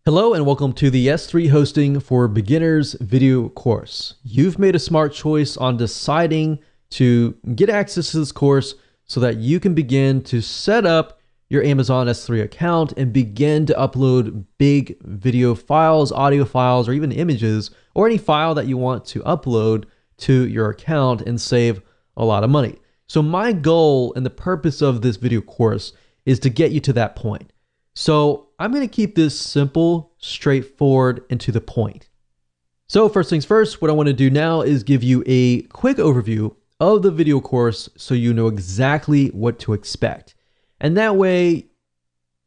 Hello and welcome to the S3 Hosting for Beginners video course. You've made a smart choice on deciding to get access to this course so that you can begin to set up your Amazon S3 account and begin to upload big video files, audio files, or even images, or any file that you want to upload to your account and save a lot of money. So my goal and the purpose of this video course is to get you to that point. So I'm going to keep this simple, straightforward, and to the point. So first things first, what I want to do now is give you a quick overview of the video course so you know exactly what to expect. And that way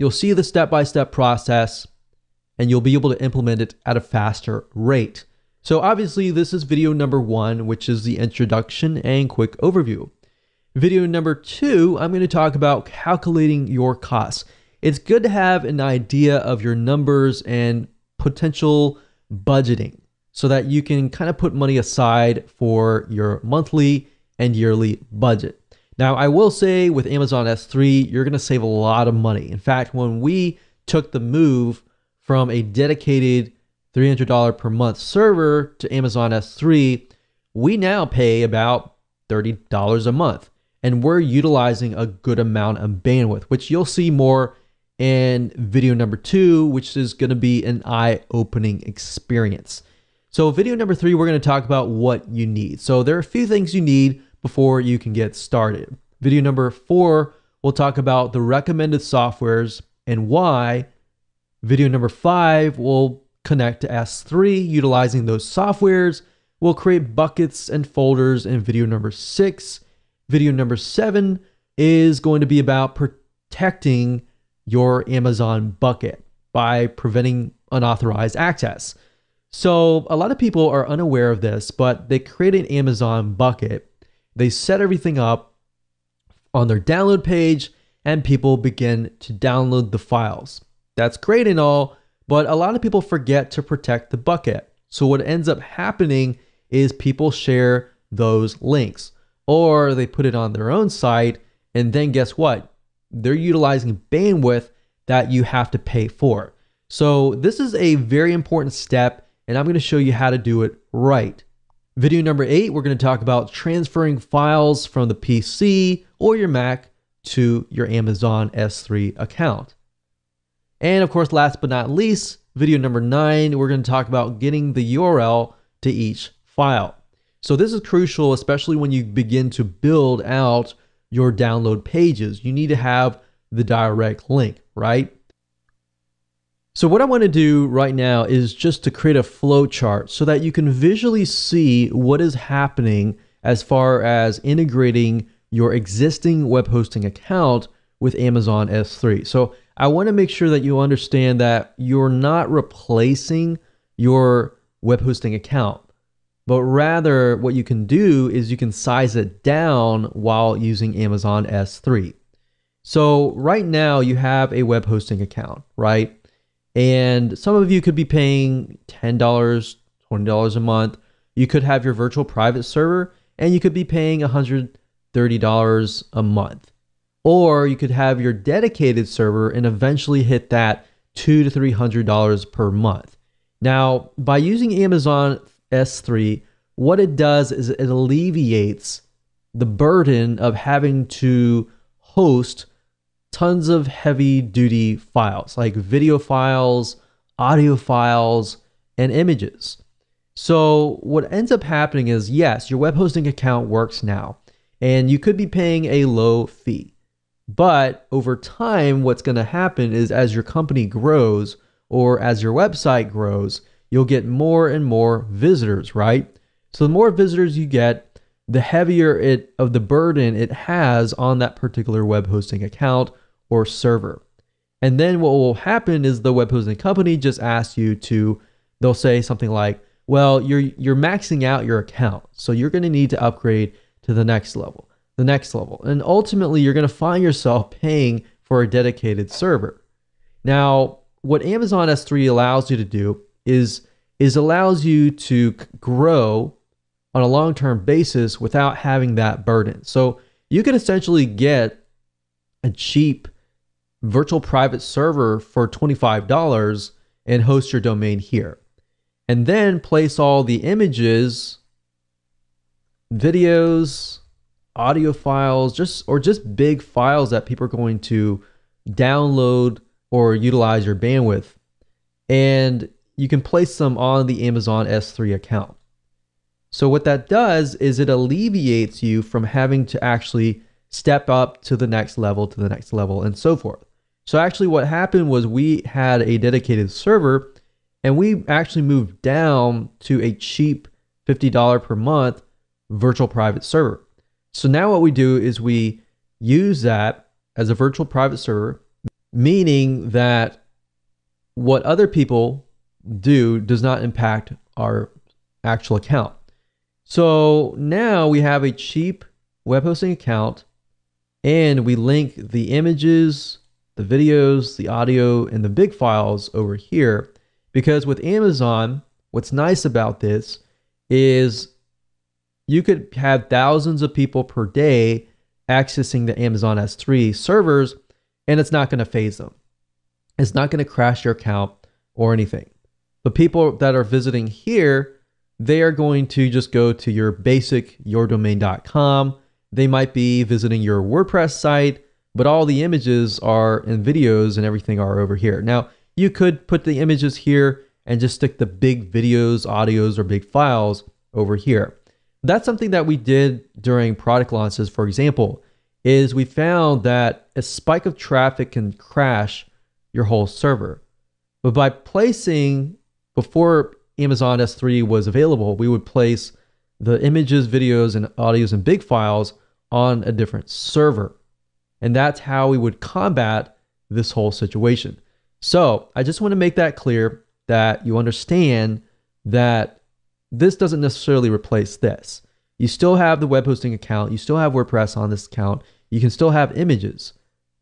you'll see the step-by-step process and you'll be able to implement it at a faster rate. So obviously this is video number 1, which is the introduction and quick overview. Video number 2, I'm going to talk about calculating your costs. It's good to have an idea of your numbers and potential budgeting so that you can kind of put money aside for your monthly and yearly budget. Now, I will say with Amazon S3, you're going to save a lot of money. In fact, when we took the move from a dedicated $300 per month server to Amazon S3, we now pay about $30 a month. And we're utilizing a good amount of bandwidth, which you'll see more in video number 2, which is going to be an eye-opening experience. So video number 3, we're going to talk about what you need. So there are a few things you need before you can get started. Video number 4, we'll talk about the recommended softwares and why. Video number 5, we'll connect to S3 utilizing those softwares. We'll create buckets and folders in video number 6. Video number 7 is going to be about protecting your Amazon bucket by preventing unauthorized access. So a lot of people are unaware of this, but they create an Amazon bucket. They set everything up on their download page and people begin to download the files. That's great and all, but a lot of people forget to protect the bucket. So what ends up happening is people share those links or they put it on their own site, and then guess what? They're utilizing bandwidth that you have to pay for. So this is a very important step, and I'm going to show you how to do it right. Video number 8, we're going to talk about transferring files from the PC or your Mac to your Amazon S3 account. And of course, last but not least, video number 9, we're going to talk about getting the URL to each file. So this is crucial, especially when you begin to build out your download pages. You need to have the direct link, right? So what I want to do right now is just to create a flow chart so that you can visually see what is happening as far as integrating your existing web hosting account with Amazon S3. So I want to make sure that you understand that you're not replacing your web hosting account, but rather what you can do is you can size it down while using Amazon S3. So right now you have a web hosting account, right? And some of you could be paying $10, $20 a month. You could have your virtual private server and you could be paying $130 a month. Or you could have your dedicated server and eventually hit that $200 to $300 per month. Now, by using Amazon S3, what it does is it alleviates the burden of having to host tons of heavy duty files like video files, audio files, and images. So what ends up happening is, yes, your web hosting account works now and you could be paying a low fee. But over time, what's going to happen is as your company grows or as your website grows, you'll get more and more visitors, right? So the more visitors you get, the heavier of the burden it has on that particular web hosting account or server. And then what will happen is the web hosting company just asks you to, they'll say something like, well, you're maxing out your account, so you're going to need to upgrade to the next level. And ultimately you're going to find yourself paying for a dedicated server. Now, what Amazon S3 allows you to do is allows you to grow on a long-term basis without having that burden. So you can essentially get a cheap virtual private server for $25 and host your domain here. And then place all the images, videos, audio files, just big files that people are going to download or utilize your bandwidth. And you can place them on the Amazon S3 account. So what that does is it alleviates you from having to actually step up to the next level, and so forth. So actually what happened was we had a dedicated server, and we actually moved down to a cheap $50 per month virtual private server. So now what we do is we use that as a virtual private server, meaning that what other people do does not impact our actual account. So now we have a cheap web hosting account, and we link the images, the videos, the audio, and the big files over here. Because with Amazon, what's nice about this is you could have thousands of people per day accessing the Amazon S3 servers, and it's not going to phase them. It's not going to crash your account or anything. The people that are visiting here, they are going to just go to your basic yourdomain.com. They might be visiting your WordPress site, but all the images are and videos and everything are over here. Now, you could put the images here and just stick the big videos, audios, or big files over here. That's something that we did during product launches, for example, is we found that a spike of traffic can crash your whole server. But by placing, before Amazon S3 was available, we would place the images, videos, and audios and big files on a different server. And that's how we would combat this whole situation. So I just want to make that clear, that you understand that this doesn't necessarily replace this. You still have the web hosting account. You still have WordPress on this account. You can still have images.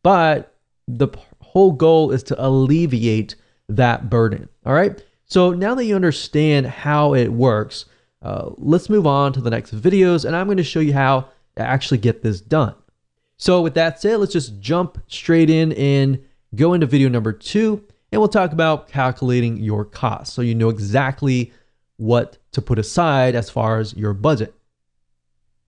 But the whole goal is to alleviate that burden. All right. So now that you understand how it works, let's move on to the next videos, and I'm going to show you how to actually get this done. So with that said, let's just jump straight in and go into video number 2, and we'll talk about calculating your costs so you know exactly what to put aside as far as your budget.